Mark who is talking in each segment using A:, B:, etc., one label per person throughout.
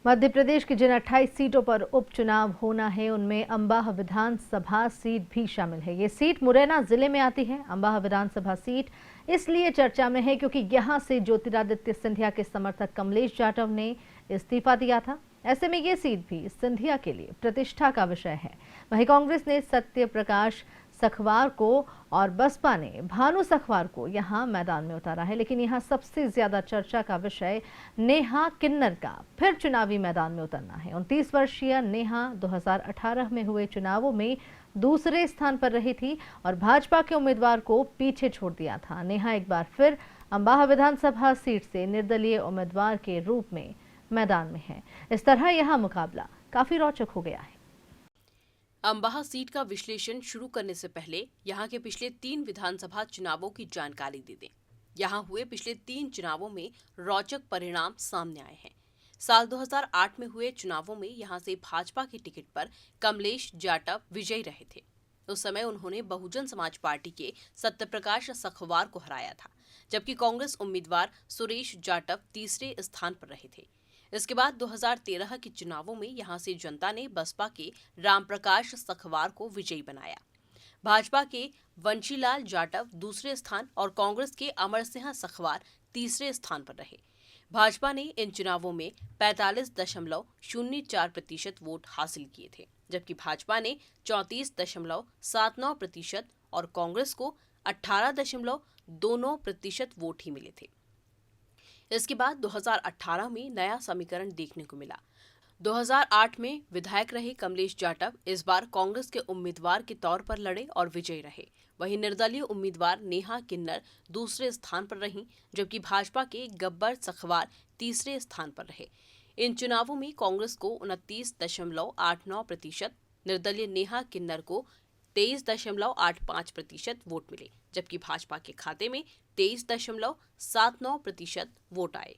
A: मध्य प्रदेश की जिन 28 सीटों पर उपचुनाव होना है उनमें अंबाह विधानसभा सीट भी शामिल है। ये सीट मुरैना जिले में आती है। अंबाह विधानसभा सीट इसलिए चर्चा में है क्योंकि यहां से ज्योतिरादित्य सिंधिया के समर्थक कमलेश जाटव ने इस्तीफा दिया था। ऐसे में ये सीट भी सिंधिया के लिए प्रतिष्ठा का विषय है। वहीं कांग्रेस ने सत्य प्रकाश सखवार को और बसपा ने भानु सखवार को यहां मैदान में उतारा है। लेकिन यहां सबसे ज्यादा चर्चा का विषय नेहा किन्नर का फिर चुनावी मैदान में उतरना है। 29 वर्षीय नेहा 2018 में हुए चुनावों में दूसरे स्थान पर रही थी और भाजपा के उम्मीदवार को पीछे छोड़ दिया था। नेहा एक बार फिर अंबाह विधानसभा सीट से निर्दलीय उम्मीदवार के रूप में मैदान में है। इस तरह यह मुकाबला काफी रोचक हो गया है।
B: अंबाह सीट का विश्लेषण शुरू करने से पहले यहां के पिछले 3 विधानसभा चुनावों की जानकारी दे दें। यहां हुए पिछले 3 चुनावों में रोचक परिणाम सामने आए हैं। साल 2008 में हुए चुनावों में यहां से भाजपा की टिकट पर कमलेश जाटव विजयी रहे थे। उस समय उन्होंने बहुजन समाज पार्टी के सत्यप्रकाश सखवार को हराया था, जबकि कांग्रेस उम्मीदवार सुरेश जाटव तीसरे स्थान पर रहे थे। इसके बाद 2013 के चुनावों में यहां से जनता ने बसपा के रामप्रकाश सखवार को विजयी बनाया। भाजपा के वंशीलाल जाटव दूसरे स्थान और कांग्रेस के अमर सिंह सखवार तीसरे स्थान पर रहे। भाजपा ने इन चुनावों में 45.04% वोट हासिल किए थे, जबकि भाजपा ने 34.79% और कांग्रेस को 18.29% वोट ही मिले थे। इसके बाद 2018 में नया समीकरण देखने को मिला। 2008 में विधायक रहे कमलेश जाटव इस बार कांग्रेस के उम्मीदवार के तौर पर लड़े और विजयी रहे। वहीं निर्दलीय उम्मीदवार नेहा किन्नर दूसरे स्थान पर रहीं, जबकि भाजपा के गब्बर सखवार तीसरे स्थान पर रहे। इन चुनावों में कांग्रेस को 29.89%, निर्दलीय नेहा किन्नर को 23.85% वोट मिले, जबकि भाजपा के खाते में 23.79% वोट आए।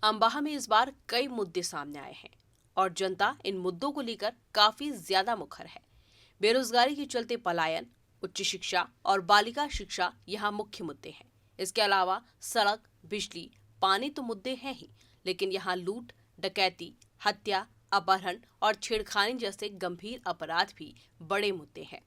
B: अंबाह में इस बार कई मुद्दे सामने आए हैं और जनता इन मुद्दों को लेकर काफी ज्यादा मुखर है। बेरोजगारी के चलते पलायन, उच्च शिक्षा और बालिका शिक्षा यहाँ मुख्य मुद्दे हैं। इसके अलावा सड़क, बिजली, पानी तो मुद्दे हैं ही, लेकिन यहाँ लूट, डकैती, हत्या, अपहरण और छेड़खानी जैसे गंभीर अपराध भी बड़े मुद्दे हैं।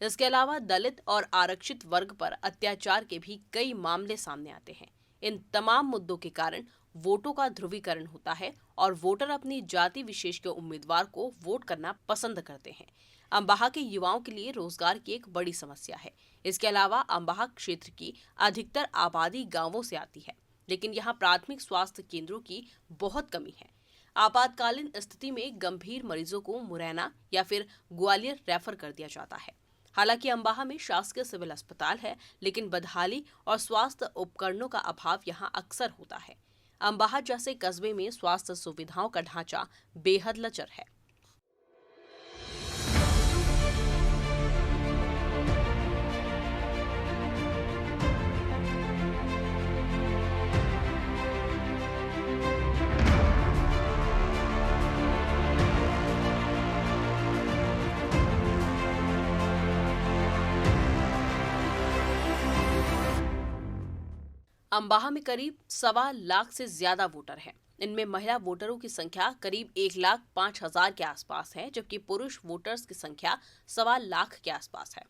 B: इसके अलावा दलित और आरक्षित वर्ग पर अत्याचार के भी कई मामले सामने आते हैं। इन तमाम मुद्दों के कारण वोटों का ध्रुवीकरण होता है और वोटर अपनी जाति विशेष के उम्मीदवार को वोट करना पसंद करते हैं। अंबाह के युवाओं के लिए रोजगार की एक बड़ी समस्या है। इसके अलावा अंबाह क्षेत्र की अधिकतर आबादी गांवों से आती है, लेकिन यहाँ प्राथमिक स्वास्थ्य केंद्रों की बहुत कमी है। आपातकालीन स्थिति में गंभीर मरीजों को मुरैना या फिर ग्वालियर रेफर कर दिया जाता है। हालांकि अंबाह में शासकीय सिविल अस्पताल है, लेकिन बदहाली और स्वास्थ्य उपकरणों का अभाव यहाँ अक्सर होता है। अंबाह जैसे कस्बे में स्वास्थ्य सुविधाओं का ढांचा बेहद लचर है। अंबाह में करीब 1.25 लाख से ज्यादा वोटर हैं। इनमें महिला वोटरों की संख्या करीब 1,05,000 के आसपास है, जबकि पुरुष वोटर्स की संख्या 1.25 लाख के आसपास है।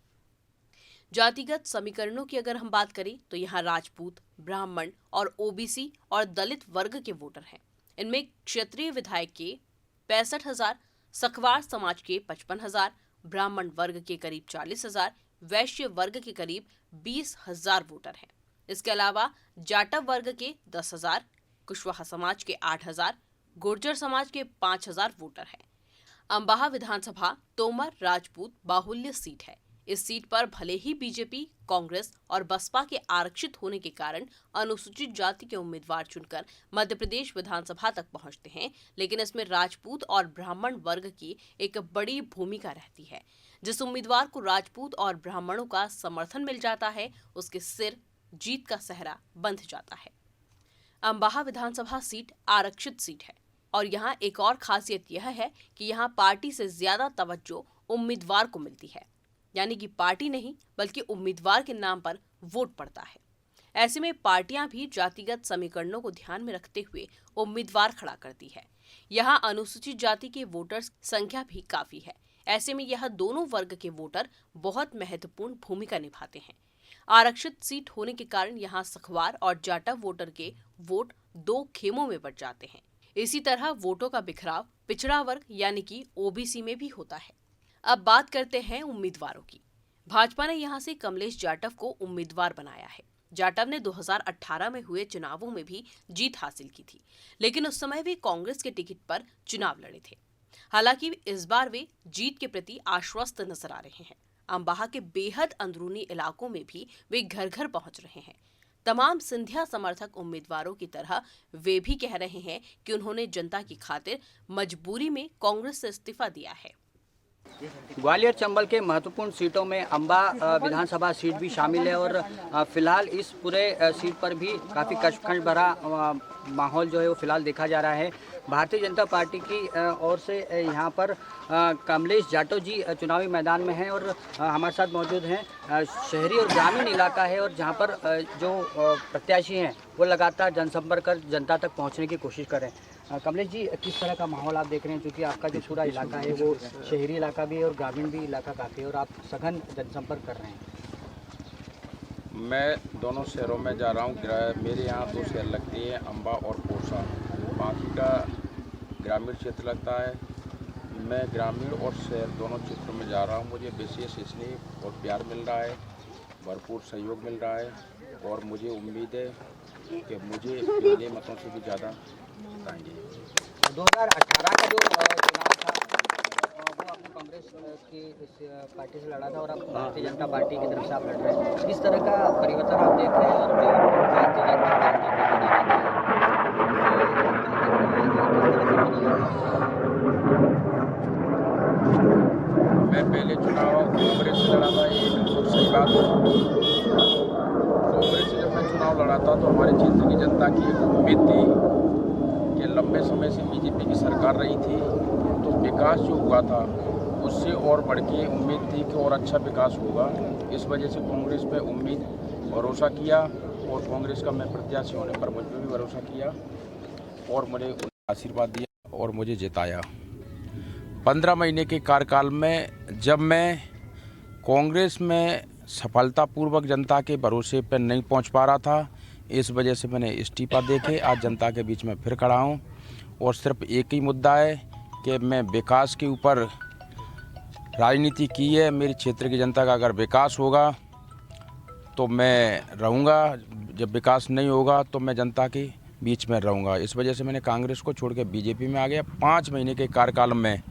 B: जातिगत समीकरणों की अगर हम बात करें तो यहाँ राजपूत, ब्राह्मण और ओबीसी और दलित वर्ग के वोटर हैं। इनमें क्षत्रिय विधायक के 65,000, सखवार समाज के 55,000, ब्राह्मण वर्ग के करीब 40,000, वैश्य वर्ग के करीब 20,000 वोटर हैं। इसके अलावा जाटव वर्ग के 10,000, कुशवाहा समाज के 8,000, गुर्जर समाज के 5,000 वोटर हैं। अंबाह विधानसभा तोमर राजपूत बाहुल्य सीट है। इस सीट पर भले ही बीजेपी, कांग्रेस और बसपा के आरक्षित होने के कारण अनुसूचित जाति के उम्मीदवार चुनकर मध्य प्रदेश विधानसभा तक पहुंचते हैं, लेकिन इसमें राजपूत और ब्राह्मण वर्ग की एक बड़ी भूमिका रहती है। जिस उम्मीदवार को राजपूत और ब्राह्मणों का समर्थन मिल जाता है उसके सिर जीत का सहरा बंध जाता है। अंबाहा विधानसभा सीट आरक्षित सीट है और यहाँ एक और खासियत यह है कि यहाँ पार्टी से ज्यादा तवज्जो उम्मीदवार को मिलती है, यानी कि पार्टी नहीं बल्कि उम्मीदवार के नाम पर वोट पड़ता है। ऐसे में पार्टियां भी जातिगत समीकरणों को ध्यान में रखते हुए उम्मीदवार खड़ा करती है। यहाँ अनुसूचित जाति के वोटर्स संख्या भी काफी है। ऐसे में यह दोनों वर्ग के वोटर बहुत महत्वपूर्ण भूमिका निभाते हैं। आरक्षित सीट होने के कारण यहाँ सखवार और जाटव वोटर के वोट दो खेमों में बंट जाते हैं। इसी तरह वोटों का बिखराव पिछड़ा वर्ग यानी कि ओबीसी में भी होता है। अब बात करते हैं उम्मीदवारों की। भाजपा ने यहाँ से कमलेश जाटव को उम्मीदवार बनाया है। जाटव ने 2018 में हुए चुनावों में भी जीत हासिल की थी, लेकिन उस समय वे कांग्रेस के टिकट पर चुनाव लड़े थे। हालांकि इस बार वे जीत के प्रति आश्वस्त नजर आ रहे हैं। अंबाहा के बेहद अंदरूनी इलाकों में भी वे घर घर पहुंच रहे हैं। तमाम सिंधिया समर्थक उम्मीदवारों की तरह वे भी कह रहे हैं कि उन्होंने जनता की खातिर मजबूरी में कांग्रेस से इस्तीफा दिया है।
C: ग्वालियर चंबल के महत्वपूर्ण सीटों में अंबा विधानसभा सीट भी शामिल है और फिलहाल इस पूरे सीट पर भी काफ़ी कशमकश भरा माहौल जो है वो फिलहाल देखा जा रहा है। भारतीय जनता पार्टी की ओर से यहाँ पर कमलेश जाटव जी चुनावी मैदान में हैं और हमारे साथ मौजूद हैं। शहरी और ग्रामीण इलाका है और जहाँ पर जो प्रत्याशी हैं वो लगातार जनसंपर्क कर जनता तक पहुँचने की कोशिश करें। कमलेश जी, किस तरह का माहौल आप देख रहे हैं, क्योंकि आपका जो पूरा इलाका है वो शहरी इलाका भी है और ग्रामीण भी इलाका काफ़ी है और आप सघन जनसंपर्क कर रहे हैं?
D: मैं दोनों शहरों में जा रहा हूँ। मेरे यहाँ दो शहर लगती है, अंबा और पोसा। बाकी का ग्रामीण क्षेत्र लगता है। मैं ग्रामीण और शहर दोनों क्षेत्रों में जा रहा हूँ। मुझे विशेष स्नेह और प्यार मिल रहा है, भरपूर सहयोग मिल रहा है और मुझे उम्मीद है कि मुझे पहले मतों से भी ज़्यादा आएंगे।
C: 2018 का जो चुनाव था वो आपने कांग्रेस की इस पार्टी से लड़ा था और अब भारतीय जनता पार्टी की तरफ से आप लड़ रहे हैं। किस तरह का परिवर्तन आप देख रहे हैं और जो भारतीय जनता पार्टी
D: मैं पहले चुनाव कांग्रेस से लड़ा था, ये बिल्कुल सही बात है। कांग्रेस से जब मैं चुनाव लड़ा था तो हमारे क्षेत्र की जनता की एक उम्मीद थी कि लंबे समय से बीजेपी की सरकार रही थी तो विकास जो हुआ था उससे और बढ़ के उम्मीद थी कि और अच्छा विकास होगा। इस वजह से कांग्रेस पे उम्मीद भरोसा किया और कांग्रेस का मैं प्रत्याशी होने पर मुझ पर भी भरोसा किया और मुझे आशीर्वाद दिया और मुझे जिताया। 15 महीने के कार्यकाल में जब मैं कांग्रेस में सफलतापूर्वक जनता के भरोसे पर नहीं पहुंच पा रहा था, इस वजह से मैंने इस्तीफा दे के आज जनता के बीच में फिर खड़ा हूँ और सिर्फ एक ही मुद्दा है कि मैं विकास के ऊपर राजनीति की है। मेरे क्षेत्र की जनता का अगर विकास होगा तो मैं रहूँगा, जब विकास नहीं होगा तो मैं जनता के बीच में रहूँगा। इस वजह से मैंने कांग्रेस को छोड़ के बीजेपी में आ गया। 5 महीने के कार्यकाल में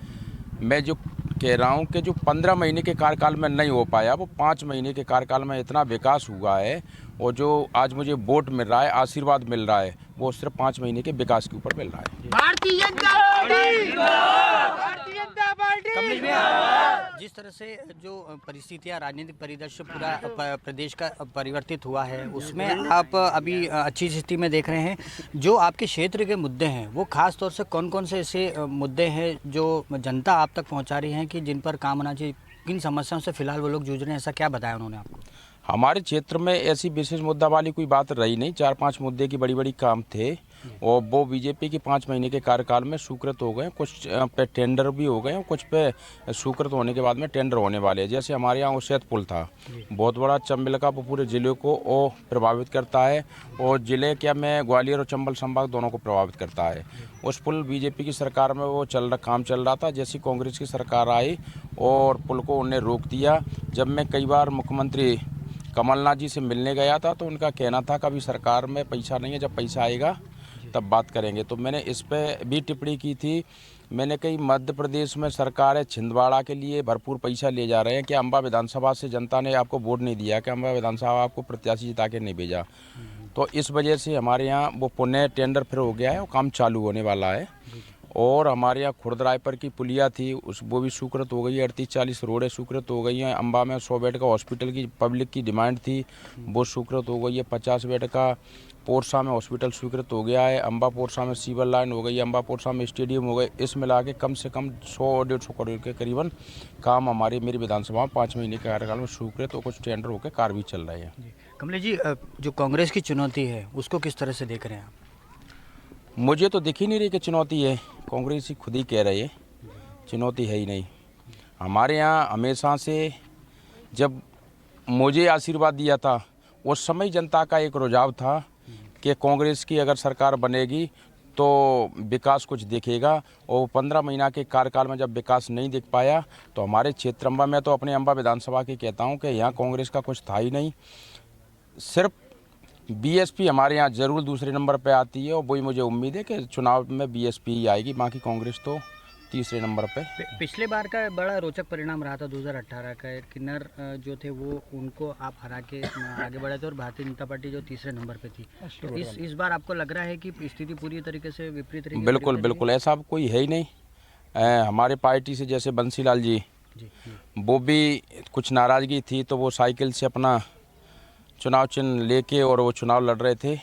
D: मैं जो कह रहा हूँ कि जो 15 महीने के कार्यकाल में नहीं हो पाया वो 5 महीने के कार्यकाल में इतना विकास हुआ है और जो आज मुझे वोट मिल रहा है, आशीर्वाद मिल रहा है, वो सिर्फ 5 महीने के विकास के ऊपर मिल रहा है।
C: भारतीय जनता पार्टी। कमलेश भैया, जिस तरह से जो परिस्थितियाँ, राजनीतिक परिदृश्य पूरा प्रदेश का परिवर्तित हुआ है उसमें आप अभी अच्छी स्थिति में देख रहे हैं। जो आपके क्षेत्र के मुद्दे हैं वो खास तौर से कौन कौन से ऐसे मुद्दे हैं जो जनता आप तक पहुंचा रही है कि जिन पर काम होना चाहिए? किन समस्याओं से फिलहाल वो लोग जूझ रहे हैं, ऐसा क्या बताया उन्होंने आपको?
D: हमारे क्षेत्र में ऐसी विशेष मुद्दा वाली कोई बात रही नहीं। 4-5 मुद्दे की बड़ी बड़ी काम थे और वो बीजेपी के 5 महीने के कार्यकाल में स्वीकृत हो गए। कुछ पे टेंडर भी हो गए और कुछ पे स्वीकृत होने के बाद में टेंडर होने वाले हैं। जैसे हमारे यहाँ उसेत पुल था, बहुत बड़ा चंबल का पूरे ज़िले को वो प्रभावित करता है और ज़िले क्या मैं ग्वालियर और चंबल संभाग दोनों को प्रभावित करता है। उस पुल बीजेपी की सरकार में वो काम चल रहा था। जैसी कांग्रेस की सरकार आई और पुल को उन्हें रोक दिया। जब मैं कई बार मुख्यमंत्री कमलनाथ जी से मिलने गया था तो उनका कहना था कि अभी सरकार में पैसा नहीं है, जब पैसा आएगा तब बात करेंगे। तो मैंने इस पे भी टिप्पणी की थी। मैंने कई मध्य प्रदेश में सरकार है छिंदवाड़ा के लिए भरपूर पैसा ले जा रहे हैं कि अंबा विधानसभा से जनता ने आपको वोट नहीं दिया, कि अंबा विधानसभा आपको प्रत्याशी जिता के नहीं भेजा। तो इस वजह से हमारे यहाँ वो पुनः टेंडर फिर हो गया है और काम चालू होने वाला है और हमारे यहाँ खुर्दरायपर की पुलिया थी वो भी स्वीकृत हो गई है। 38-40 रोडें स्वीकृत हो गई हैं। अम्बा में 100 बेड का हॉस्पिटल की पब्लिक की डिमांड थी, वो स्वीकृत हो गई है। 50 बेड का पोरसा में हॉस्पिटल स्वीकृत हो गया है। अम्बा पोरसा में सीवर लाइन हो गई है। अम्बा पोरसा में स्टेडियम हो गए। इस मिला के कम से कम 100-150 करोड़ के करीबन काम मेरी विधानसभा में 5 महीने के कार्यकाल में स्वीकृत और कुछ टेंडर होकर कार्य भी चल रहे हैं।
C: कमलेश जी, जो कांग्रेस की चुनौती है उसको किस तरह से देख रहे हैं आप?
D: मुझे तो दिख ही नहीं रही कि चुनौती है। कांग्रेस ही खुद ही कह रही है चुनौती है ही नहीं। हमारे यहाँ हमेशा से जब मुझे आशीर्वाद दिया था उस समय जनता का एक रुझाव था कि कांग्रेस की अगर सरकार बनेगी तो विकास कुछ दिखेगा। और 15 महीना के कार्यकाल में जब विकास नहीं दिख पाया तो हमारे क्षेत्र अम्बा में तो अपने अम्बा विधानसभा की कहता हूँ कि यहाँ कांग्रेस का कुछ था ही नहीं। सिर्फ बीएसपी हमारे यहाँ ज़रूर दूसरे नंबर पे आती है और वही मुझे उम्मीद है कि चुनाव में बीएसपी ही आएगी, बाकी कांग्रेस तो तीसरे नंबर पे।
C: पिछले बार का बड़ा रोचक परिणाम रहा था 2018 का। किन्नर जो थे वो उनको आप हरा के आगे बढ़े थे और भारतीय जनता पार्टी जो तीसरे नंबर पे थी। तो इस बार आपको लग रहा है कि स्थिति पूरी तरीके से विपरीत रही?
D: बिल्कुल ऐसा कोई है ही नहीं। हमारे पार्टी से जैसे बंसीलाल जी वो भी कुछ नाराज़गी थी तो वो साइकिल से अपना चुनाव चिन्ह लेके और वो चुनाव लड़ रहे थे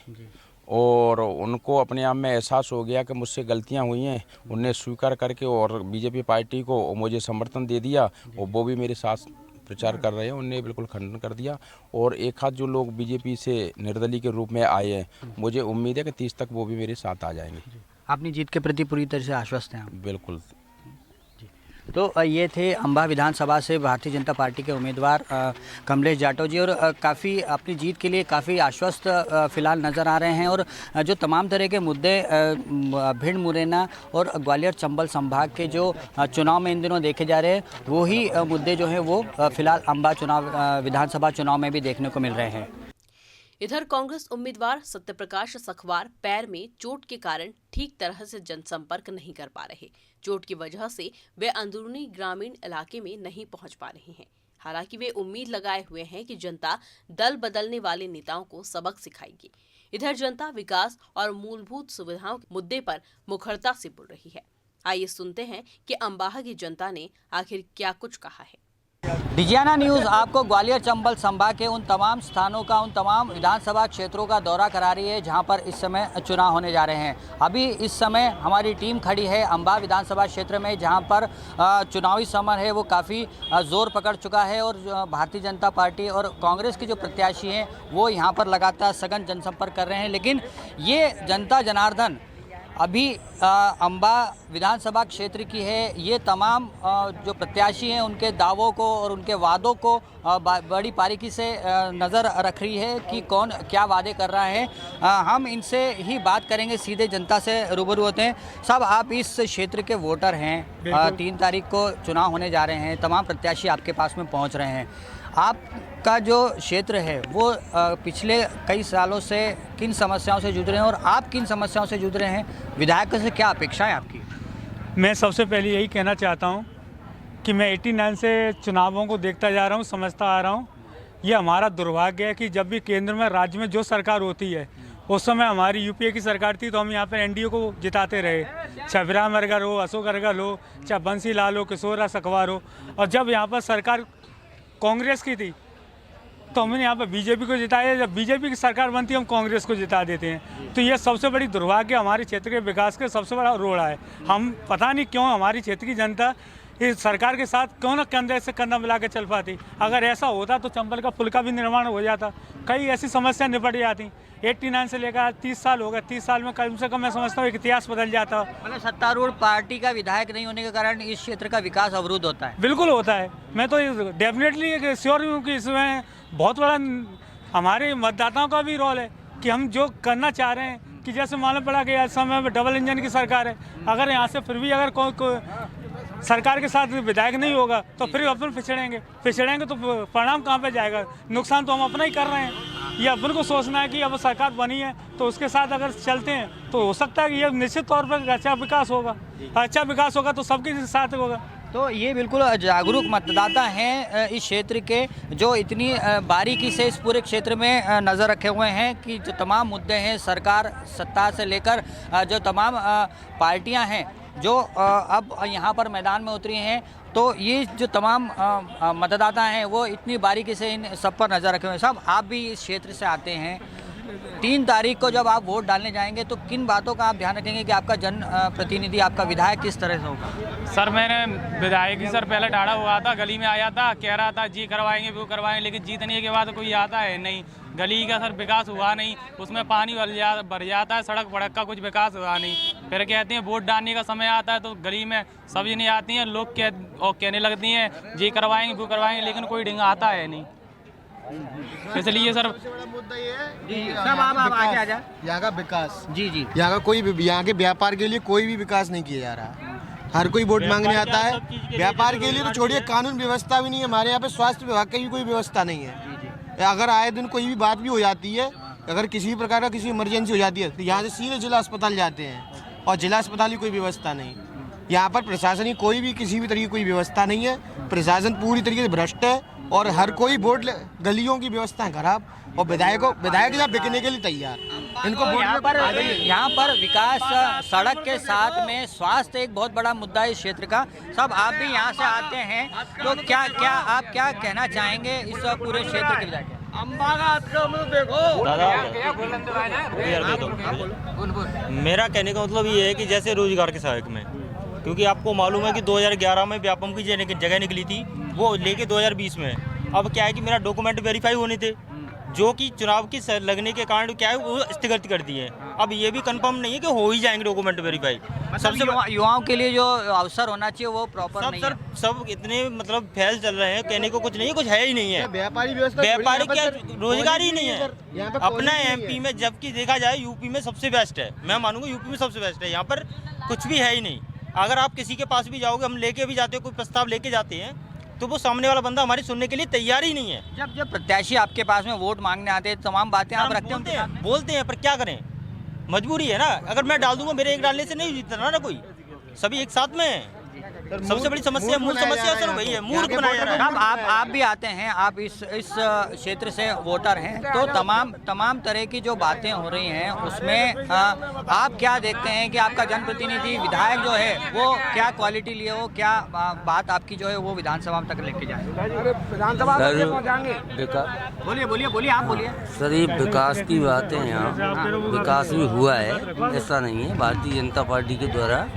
D: और उनको अपने आप में एहसास हो गया कि मुझसे गलतियां हुई हैं। उन्हें स्वीकार करके और बीजेपी पार्टी को मुझे समर्थन दे दिया और वो भी मेरे साथ प्रचार कर रहे हैं। उन्हें बिल्कुल खंडन कर दिया और एक हाथ जो लोग बीजेपी से निर्दलीय के रूप में आए हैं मुझे उम्मीद है कि 30 तक वो भी मेरे साथ आ जाएंगे।
C: अपनी जीत के प्रति पूरी तरह से आश्वस्त हैं आप?
D: बिल्कुल।
C: तो ये थे अम्बा विधानसभा से भारतीय जनता पार्टी के उम्मीदवार कमलेश जाटव जी और काफ़ी अपनी जीत के लिए काफ़ी आश्वस्त फिलहाल नज़र आ रहे हैं। और जो तमाम तरह के मुद्दे भिंड मुरैना और ग्वालियर चंबल संभाग के जो चुनाव में इन दिनों देखे जा रहे हैं वही मुद्दे जो हैं वो फिलहाल अम्बा विधानसभा चुनाव में भी देखने को मिल रहे हैं।
B: इधर कांग्रेस उम्मीदवार सत्यप्रकाश सखवार पैर में चोट के कारण ठीक तरह से जनसंपर्क नहीं कर पा रहे। चोट की वजह से वे अंदरूनी ग्रामीण इलाके में नहीं पहुंच पा रहे हैं। हालांकि वे उम्मीद लगाए हुए हैं कि जनता दल बदलने वाले नेताओं को सबक सिखाएगी। इधर जनता विकास और मूलभूत सुविधाओं के मुद्दे पर मुखरता से बोल रही है। आइए सुनते हैं कि अम्बाहा की जनता ने आखिर क्या कुछ कहा है।
C: डिजियाना न्यूज़ आपको ग्वालियर चंबल संभाग के उन तमाम स्थानों का, उन तमाम विधानसभा क्षेत्रों का दौरा करा रही है जहां पर इस समय चुनाव होने जा रहे हैं। अभी इस समय हमारी टीम खड़ी है अम्बा विधानसभा क्षेत्र में जहां पर चुनावी समर है वो काफ़ी ज़ोर पकड़ चुका है और भारतीय जनता पार्टी और कांग्रेस के जो प्रत्याशी हैं वो यहाँ पर लगातार सघन जनसंपर्क कर रहे हैं। लेकिन ये जनता जनार्दन अभी अम्बा विधानसभा क्षेत्र की है। ये तमाम जो प्रत्याशी हैं उनके दावों को और उनके वादों को बड़ी बारीकी से नज़र रख रही है कि कौन क्या वादे कर रहा है। हम इनसे ही बात करेंगे, सीधे जनता से रूबरू होते हैं। साहब, आप इस क्षेत्र के वोटर हैं। 3 तारीख को चुनाव होने जा रहे हैं, तमाम प्रत्याशी आपके पास में पहुंच रहे हैं। आपका जो क्षेत्र है वो पिछले कई सालों से किन समस्याओं से जूझ रहे हैं और आप किन समस्याओं से जूझ रहे हैं? विधायकों से क्या अपेक्षाएं आपकी?
E: मैं सबसे पहले यही कहना चाहता हूं कि मैं 89 से चुनावों को देखता जा रहा हूं, समझता आ रहा हूं। ये हमारा दुर्भाग्य है कि जब भी केंद्र में, राज्य में जो सरकार होती है उस समय हमारी यूपीए की सरकार थी तो हम यहाँ पर एनडीए को जिताते रहे, चाहे विराम अरगर हो, अशोक अरगर हो, चाहे बंसीलाल हो, किशोर सखवार हो। और जब यहाँ पर सरकार कांग्रेस की थी तो हमने यहाँ पर बीजेपी को जिताया। जब बीजेपी की सरकार बनती है हम कांग्रेस को जिता देते हैं। तो ये सबसे बड़ी दुर्भाग्य हमारे क्षेत्र के विकास का सबसे बड़ा रोड़ा है। हम पता नहीं क्यों हमारी क्षेत्र की जनता इस सरकार के साथ क्यों ना कंधे से कंधा मिला के चल पाती। अगर ऐसा होता तो चंबल का पुल का भी निर्माण हो जाता, कई ऐसी समस्या निपट जाती। 89 से लेकर 30 साल हो गए, 30 साल में कम से कम मैं समझता हूँ एक इतिहास बदल जाता।
C: मतलब सत्तारूढ़ पार्टी का विधायक नहीं होने के कारण इस क्षेत्र का विकास अवरुद्ध होता है?
E: बिल्कुल होता है। मैं तो डेफिनेटली श्योर हूँ कि इसमें बहुत बड़ा हमारे मतदाताओं का भी रोल है कि हम जो करना चाह रहे हैं कि जैसे मालूम पड़ा कि इस समय में डबल इंजन की सरकार है। अगर यहाँ से फिर भी अगर कोई सरकार के साथ विधायक नहीं होगा तो फिर अपन पिछड़ेंगे तो परिणाम कहाँ पे जाएगा? नुकसान तो हम अपना ही कर रहे हैं। ये अपन को सोचना है कि अब सरकार बनी है तो उसके साथ अगर चलते हैं तो हो सकता है कि ये निश्चित तौर पर अच्छा विकास होगा तो सबके साथ होगा।
C: तो ये बिल्कुल जागरूक मतदाता हैं इस क्षेत्र के, जो इतनी बारीकी से इस पूरे क्षेत्र में नज़र रखे हुए हैं कि जो तमाम मुद्दे हैं सरकार सत्ता से लेकर जो तमाम पार्टियां हैं जो अब यहाँ पर मैदान में उतरी हैं, तो ये जो तमाम मतदाता हैं वो इतनी बारीकी से इन सब पर नज़र रखे हुए हैं। साहब, आप भी इस क्षेत्र से आते हैं, 3 तारीख को जब आप वोट डालने जाएंगे तो किन बातों का आप ध्यान रखेंगे कि आपका जन प्रतिनिधि, आपका विधायक किस तरह से होगा?
F: सर, मैंने विधायक ही सर पहले डाढ़ा हुआ था, गली में आया था, कह रहा था जी करवाएंगे वो करवाएंगे, लेकिन जीतने के बाद कोई आता है नहीं। गली का सर विकास हुआ नहीं, उसमें पानी भर जाता है, सड़क वड़क का कुछ विकास हुआ नहीं। फिर कहते हैं वोट डालने का समय आता है तो गली में सब्जी नहीं आती हैं, लोग कहने लगती हैं जी करवाएंगे वो करवाएंगे, लेकिन कोई ढंग आता है नहीं। इसलिए सर
G: मुद्दा ये है
C: जी, सब आप आगे आ जाए।
G: यहाँ का विकास,
C: जी जी,
G: यहाँ का कोई भी, यहाँ के व्यापार के लिए कोई भी विकास नहीं किया जा रहा है। हर कोई वोट मांगने आता है, व्यापार के लिए तो छोड़िए, कानून व्यवस्था भी नहीं है हमारे यहाँ पे, स्वास्थ्य विभाग की भी कोई व्यवस्था नहीं है। अगर आए दिन कोई भी बात भी हो जाती है, अगर किसी भी प्रकार का किसी इमरजेंसी हो जाती है तो यहाँ से सीधे जिला अस्पताल जाते हैं, और जिला अस्पताल की कोई व्यवस्था नहीं। यहाँ पर प्रशासन की कोई भी किसी भी तरह की कोई व्यवस्था नहीं है, प्रशासन पूरी तरीके से भ्रष्ट है, और हर कोई वोट गलियों की व्यवस्था खराब, और विधायक यहाँ बिकने के लिए तैयार। इनको
C: यहाँ पर विकास, सड़क के साथ में स्वास्थ्य एक बहुत बड़ा मुद्दा है इस क्षेत्र का। सब आप भी यहाँ से आते हैं, तो आप क्या कहना चाहेंगे इस पूरे क्षेत्र के विधायक?
H: मेरा कहने का मतलब ये है कि जैसे रोजगार के सहायक में, क्योंकि आपको मालूम है कि 2011 में व्यापम की जगह निकली थी, वो लेके 2020 में। अब क्या है कि मेरा डॉक्यूमेंट वेरीफाई होने थे, जो कि चुनाव की लगने के कारण क्या है वो स्थगित कर दिए हैं। अब ये भी कंफर्म नहीं है कि हो ही जाएंगे डॉक्यूमेंट वेरीफाई।
C: सबसे युवाओं के लिए जो अवसर होना चाहिए वो प्रॉपर नहीं है।
H: सब इतने मतलब फैल चल रहे हैं, कहने को कुछ नहीं है, कुछ है ही नहीं है।
G: व्यापारी
H: क्या रोजगार ही नहीं है अपना एमपी में, जबकि देखा जाए यूपी में सबसे बेस्ट है। मैं मानूंगा यूपी में सबसे बेस्ट है, यहाँ पर कुछ भी है ही नहीं। अगर आप किसी के पास भी जाओगे, हम लेके भी जाते हो, कोई प्रस्ताव लेके जाते हैं, तो वो सामने वाला बंदा हमारी सुनने के लिए तैयार ही नहीं है।
C: जब प्रत्याशी आपके पास में वोट मांगने आते हैं, तमाम बातें आप रखते हैं,
H: बोलते हैं, पर क्या करें, मजबूरी है ना। अगर मैं डाल दूंगा, मेरे एक डालने से नहीं जीतना ना कोई, सभी एक साथ में है। सबसे बड़ी समस्या, मूल समस्या सर वही है, मूर्ख बनाया जा रहा है।
C: आप भी आते हैं, आप इस क्षेत्र से वोटर हैं, तो तमाम तरह की जो बातें हो रही हैं उसमें आप क्या देखते हैं कि आपका जनप्रतिनिधि विधायक जो है वो क्या क्वालिटी लिए हो, क्या बात आपकी जो है वो विधानसभा तक लेके जाए?
I: विधानसभा
C: बोलिए आप बोलिए
I: सर। ये विकास की बातें हैं, यहाँ विकास भी हुआ है, ऐसा नहीं है। भारतीय जनता पार्टी के द्वारा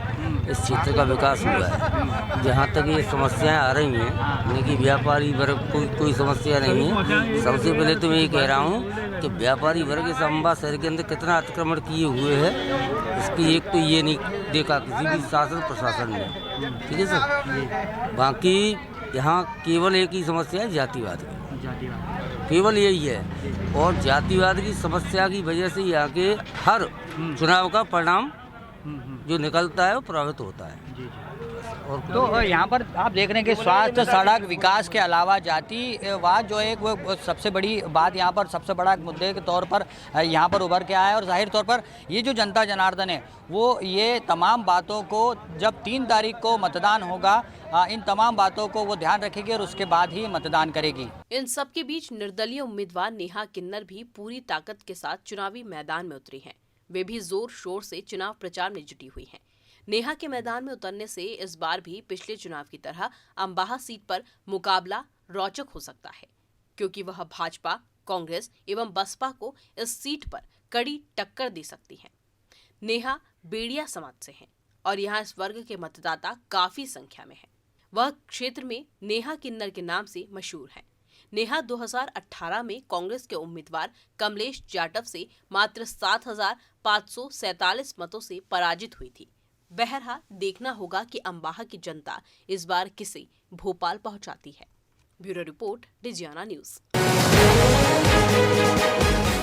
I: इस क्षेत्र का विकास हुआ है। जहाँ तक ये समस्याएं आ रही हैं, यानी कि व्यापारी वर्ग कोई समस्या नहीं है। सबसे पहले तो मैं ये कह रहा हूँ कि व्यापारी वर्ग इस अम्बा शहर के अंदर कितना अतिक्रमण किए हुए है, इसकी एक तो ये नहीं देखा किसी भी शासन प्रशासन ने, ठीक है सर। बाकी यहाँ केवल एक ही समस्या है, जातिवाद की, केवल यही है। और जातिवाद की समस्या की वजह से यहाँ के हर चुनाव का परिणाम जो निकलता है वो प्रभावित होता है।
C: और तो यहाँ पर आप देख रहे हैं कि स्वास्थ्य, सड़क, विकास के अलावा जातिवाद जो है वो सबसे बड़ी बात यहाँ पर, सबसे बड़ा मुद्दे के तौर पर यहाँ पर उभर के आया है। और जाहिर तौर पर ये जो जनता जनार्दन है वो ये तमाम बातों को, जब 3 तारीख को मतदान होगा, इन तमाम बातों को वो ध्यान रखेगी और उसके बाद ही मतदान करेगी।
B: इन सब के बीच निर्दलीय उम्मीदवार नेहा किन्नर भी पूरी ताकत के साथ चुनावी मैदान में उतरी हैं। वे भी जोर शोर से चुनाव प्रचार में जुटी हुई हैं। नेहा के मैदान में उतरने से इस बार भी पिछले चुनाव की तरह अम्बाहा सीट पर मुकाबला रोचक हो सकता है, क्योंकि वह भाजपा, कांग्रेस एवं बसपा को इस सीट पर कड़ी टक्कर दे सकती हैं। नेहा बेड़िया समाज से हैं और यहाँ इस वर्ग के मतदाता काफी संख्या में हैं। वह क्षेत्र में नेहा किन्नर के नाम से मशहूर हैं। नेहा 2018 में कांग्रेस के उम्मीदवार कमलेश जाटव से मात्र 7,547 मतों से पराजित हुई थी। बहरहाल देखना होगा कि अम्बाहा की जनता इस बार किसे भोपाल पहुंचाती है। Bureau report, Digiana news.